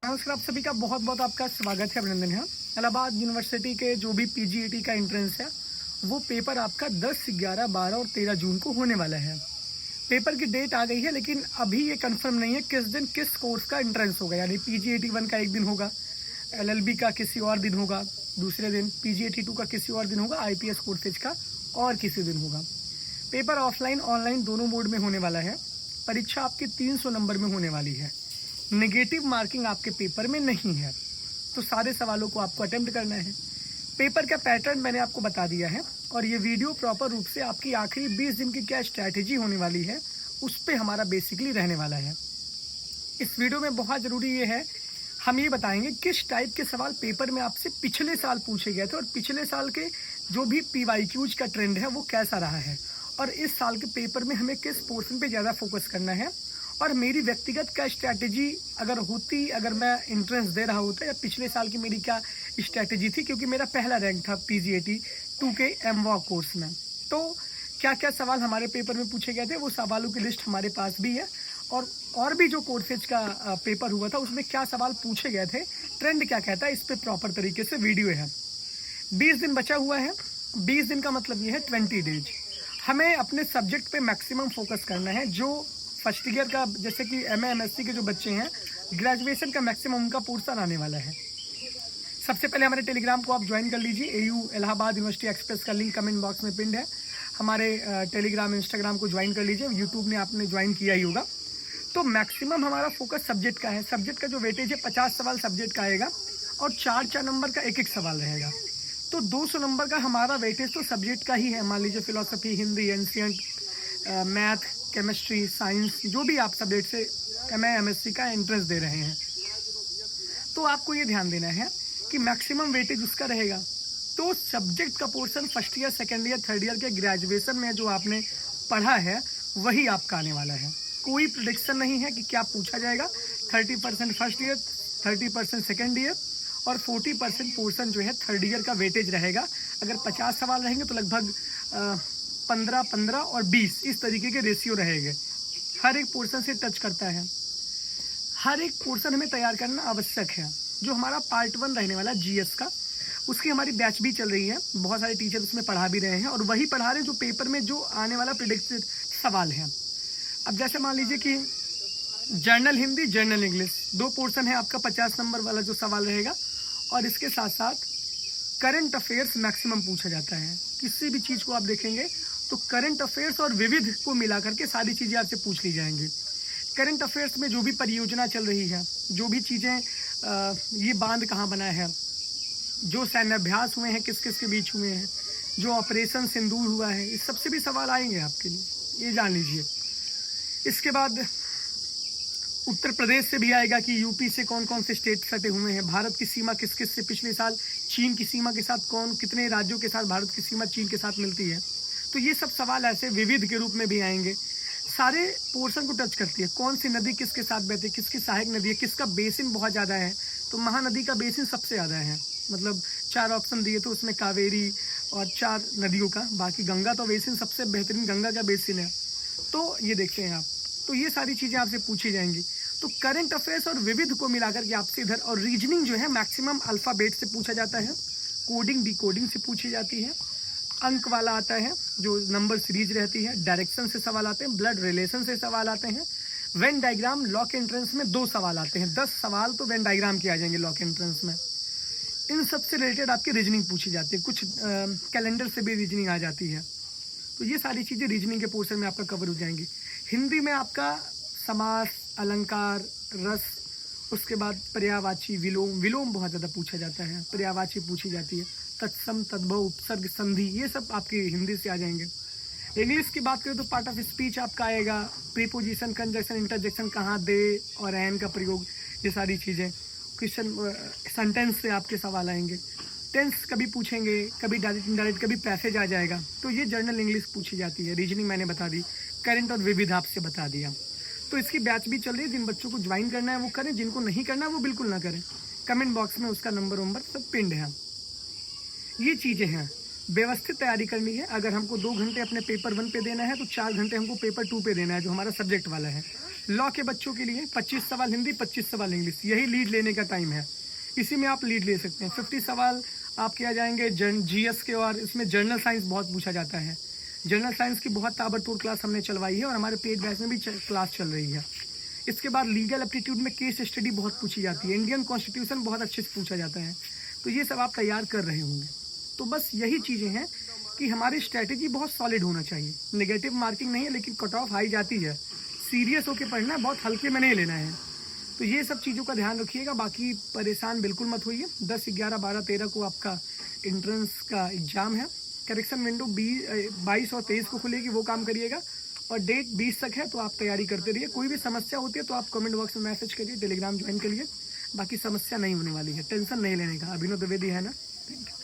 नमस्कार, आप सभी का बहुत बहुत आपका स्वागत है, अभिनंदन है। इलाहाबाद यूनिवर्सिटी के जो भी पीजीईटी का एंट्रेंस है वो पेपर आपका 10, 11, 12 और 13 जून को होने वाला है। पेपर की डेट आ गई है, लेकिन अभी ये कंफर्म नहीं है किस दिन किस कोर्स का एंट्रेंस होगा। यानी पीजीईटी 1 का एक दिन होगा, एलएलबी का किसी और दिन होगा दूसरे दिन, पीजीईटी 2 का किसी और दिन होगा, आईपीएस कोर्सेज का और किसी दिन होगा। पेपर ऑफलाइन ऑनलाइन दोनों मोड में होने वाला है। परीक्षा आपकी 300 नंबर में होने वाली है। नेगेटिव मार्किंग आपके पेपर में नहीं है, तो सारे सवालों को आपको अटेम्प्ट करना है। पेपर का पैटर्न मैंने आपको बता दिया है, और ये वीडियो प्रॉपर रूप से आपकी आखिरी 20 दिन की क्या स्ट्रैटेजी होने वाली है उस पर हमारा बेसिकली रहने वाला है। इस वीडियो में बहुत ज़रूरी ये है, हम ये बताएंगे किस टाइप के सवाल पेपर में आपसे पिछले साल पूछे गए थे और पिछले साल के जो भी पीवाईक्यूज का ट्रेंड है वो कैसा रहा है, और इस साल के पेपर में हमें किस पोर्शन पे ज़्यादा फोकस करना है। और मेरी व्यक्तिगत क्या स्ट्रैटेजी अगर मैं एंट्रेंस दे रहा होता या पिछले साल की मेरी क्या स्ट्रैटेजी थी, क्योंकि मेरा पहला रैंक था पीजीईटी 2 के एमवॉक कोर्स में। तो क्या क्या सवाल हमारे पेपर में पूछे गए थे वो सवालों की लिस्ट हमारे पास भी है, और भी जो कोर्सेज का पेपर हुआ था उसमें क्या सवाल पूछे गए थे, ट्रेंड क्या कहता है, इस पर प्रॉपर तरीके से वीडियो है। 20 दिन बचा हुआ है। 20 दिन का मतलब ये है 20 डेज। हमें अपने सब्जेक्ट पे मैक्सिमम फोकस करना है। जो फर्स्ट ईयर का, जैसे कि एमए एमएससी के जो बच्चे हैं, ग्रेजुएशन का मैक्सिमम उनका पोर्शन आने वाला है। सबसे पहले हमारे टेलीग्राम को आप ज्वाइन कर लीजिए। एयू इलाहाबाद यूनिवर्सिटी एक्सप्रेस का लिंक कमेंट बॉक्स में पिंड है। हमारे टेलीग्राम इंस्टाग्राम को ज्वाइन कर लीजिए। यूट्यूब ने आपने ज्वाइन किया ही होगा। तो मैक्सिमम हमारा फोकस सब्जेक्ट का है। सब्जेक्ट का जो वेटेज है 50 सवाल सब्जेक्ट का आएगा, और 4 नंबर का एक सवाल रहेगा। तो 200 नंबर का हमारा वेटेज तो सब्जेक्ट का ही है। मान लीजिए philosophy, Hindi, ancient, math, chemistry, science, जो भी आप सब्जेक्ट से एमए एमएससी का एंट्रेंस दे रहे हैं, तो आपको ये ध्यान देना है कि मैक्सिमम वेटेज उसका रहेगा। तो सब्जेक्ट का portion first year, second year, third year के ग्रेजुएशन में जो आपने पढ़ा है वही आपका आने वाला है। कोई प्रेडिक्शन नहीं है कि क्या पूछा जाएगा। 30% फर्स्ट ईयर, 30% सेकेंड ईयर और 40% पोर्शन जो है थर्ड ईयर का वेटेज रहेगा। अगर 50 सवाल रहेंगे तो लगभग 15, 15 और 20 इस तरीके के रेशियो रहेंगे। हर एक पोर्शन से टच करता है। हर एक पोर्शन हमें तैयार करना आवश्यक है। जो हमारा पार्ट 1 रहने वाला जीएस का, उसकी हमारी बैच भी चल रही है। बहुत सारे टीचर उसमें पढ़ा भी रहे हैं, और वही पढ़ा रहे हैं जो पेपर में जो आने वाला प्रेडिक्टेड सवाल है। अब जैसे मान लीजिए कि journal Hindi, journal English, 2 portion है आपका। 50 नंबर वाला जो सवाल रहेगा, और इसके साथ साथ करंट अफेयर्स मैक्सिमम पूछा जाता है। किसी भी चीज़ को आप देखेंगे तो करंट अफेयर्स और विविध को मिला करके सारी चीज़ें आपसे पूछ ली जाएंगी। करंट अफेयर्स में जो भी परियोजना चल रही है, जो भी चीज़ें, ये बांध कहाँ बना है, जो सैन्य अभ्यास हुए हैं किस किस के बीच हुए हैं, जो ऑपरेशन सिंदूर हुआ है, इस सबसे भी सवाल आएंगे आपके लिए, ये जान लीजिए। इसके बाद उत्तर प्रदेश से भी आएगा कि यूपी से कौन कौन से स्टेट सटे हुए हैं, भारत की सीमा किस किस से, पिछले साल चीन की सीमा के साथ कितने राज्यों के साथ भारत की सीमा चीन के साथ मिलती है। तो ये सब सवाल ऐसे विविध के रूप में भी आएंगे। सारे पोर्शन को टच करती है। कौन सी नदी किसके साथ बहती है, किसकी सहायक नदी है, किसका बेसिन बहुत ज़्यादा है। तो महानदी का बेसिन सबसे ज़्यादा है, मतलब 4 ऑप्शन दिए तो उसमें कावेरी और 4 नदियों का, बाकी गंगा तो बेसिन सबसे बेहतरीन गंगा का बेसिन है। तो ये देखते हैं आप। तो ये सारी चीज़ें आपसे पूछी जाएंगी। तो करंट अफेयर्स और विविध को मिलाकर के आपसे इधर, और रीजनिंग जो है मैक्सिमम अल्फ़ाबेट से पूछा जाता है, कोडिंग डिकोडिंग से पूछी जाती है, अंक वाला आता है जो नंबर सीरीज रहती है, डायरेक्शन से सवाल आते हैं, ब्लड रिलेशन से सवाल आते हैं, वेन डायग्राम, लॉक एंट्रेंस में 2 सवाल आते हैं। 10 सवाल तो वेन डायग्राम के आ जाएंगे लॉक एंट्रेंस में। इन सब से रिलेटेड आपकी रीजनिंग पूछी जाती है। कुछ कैलेंडर से भी रीजनिंग आ जाती है। तो ये सारी चीज़ें रीजनिंग के पोर्शन में आपका कवर हो जाएंगी। हिंदी में आपका समास, अलंकार, रस, उसके बाद पर्यायवाची, विलोम बहुत ज़्यादा पूछा जाता है, पर्यायवाची पूछी जाती है, तत्सम, तद्भव, उपसर्ग, संधि, ये सब आपके हिंदी से आ जाएंगे। इंग्लिश की बात करें तो पार्ट ऑफ स्पीच आपका आएगा, प्रीपोजिशन, कंजक्शन, इंटरजेक्शन, कहाँ, दे और एन का प्रयोग, ये सारी चीज़ें। क्वेश्चन सेंटेंस से आपके सवाल आएंगे। टेंस कभी पूछेंगे, कभी डायरेक्ट इनडायरेक्ट, कभी पैसेज आ जाएगा। तो ये जर्नल इंग्लिश पूछी जाती है। रीजनिंग मैंने बता दी, करंट और विविध आपसे बता दिया। तो इसकी बैच भी चल रही है। जिन बच्चों को ज्वाइन करना है वो करें, जिनको नहीं करना है वो बिल्कुल ना करें। कमेंट बॉक्स में उसका नंबर सब पिंड है। ये चीज़ें हैं। व्यवस्थित तैयारी करनी है। अगर हमको 2 घंटे अपने पेपर 1 पे देना है तो 4 घंटे हमको पेपर 2 पे देना है, जो हमारा सब्जेक्ट वाला है। लॉ के बच्चों के लिए 25 सवाल हिंदी, 25 सवाल इंग्लिश, यही लीड लेने का टाइम है। इसी में आप लीड ले सकते हैं। 50 सवाल आपके आ जाएंगे GS के, और इसमें जर्नल साइंस बहुत पूछा जाता है। जर्नल साइंस की बहुत ताबड़तोड़ क्लास हमने चलवाई है और हमारे पेड बैच में भी क्लास चल रही है। इसके बाद लीगल एप्टीट्यूड में केस स्टडी बहुत पूछी जाती है। इंडियन कॉन्स्टिट्यूशन बहुत अच्छे से पूछा जाता है। तो ये सब आप तैयार कर रहे होंगे। तो बस यही चीज़ें हैं कि हमारी स्ट्रैटेजी बहुत सॉलिड होना चाहिए। नेगेटिव मार्किंग नहीं है, लेकिन कट ऑफ हाई जाती है। सीरियस होकर पढ़ना है, बहुत हल्के में नहीं लेना है। तो ये सब चीज़ों का ध्यान रखिएगा। बाकी परेशान बिल्कुल मत होइए। 10, 11, 12, 13 को आपका एंट्रेंस का एग्ज़ाम है। करेक्शन विंडो 22 और 23 को खुलेगी, वो काम करिएगा। और डेट 20 तक है, तो आप तैयारी करते रहिए। कोई भी समस्या होती है तो आप कमेंट बॉक्स में मैसेज करिए, टेलीग्राम ज्वाइन करिए। बाकी समस्या नहीं होने वाली है, टेंशन नहीं लेने का। अभिनव द्विवेदी है ना। Thank you.